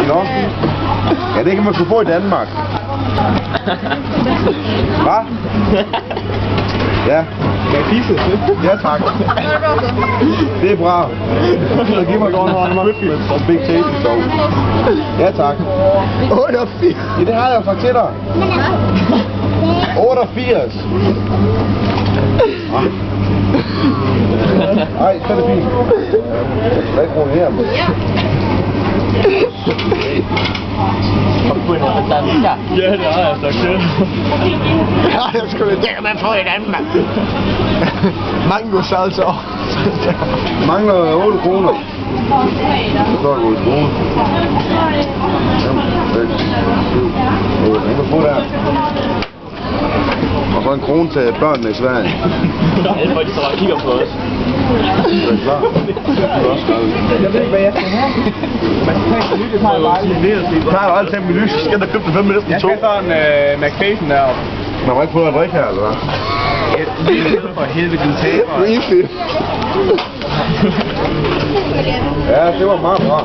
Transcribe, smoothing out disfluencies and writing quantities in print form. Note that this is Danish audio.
Nå. Ja, det kan man få i Danmark. Hvad? Ja. Kan jeg pisse? Ja, tak. Det er bra. Så giv mig godt en mødfilm som Big Tasty Sauce. Ja, tak. 88. Ja, det har jeg sagt til dig. 88. Ej, så er det fint. Hvad er kronen her? Ja, det har jeg sagt til. Ja, jeg skulle det kan man få i Danmark. Mango salsa. Mangler 8 kroner. Så er det 8 kroner. 5, 6, 7, 8. Den kan få der. Og så en krone til børnene i Sverige. Alle folk, de står og kigger på os. Er det klar? Jeg ved ikke, hvad jeg skal have. Man skal tage en det tager jeg bare. Det tager jo altid en menu, så skal der købe den 5 minutter Jeg skal sådan en McFason deroppe. Man må ikke få noget at drikke her, eller hvad? For helvede, din taber. Easy. Ja, det var meget bra.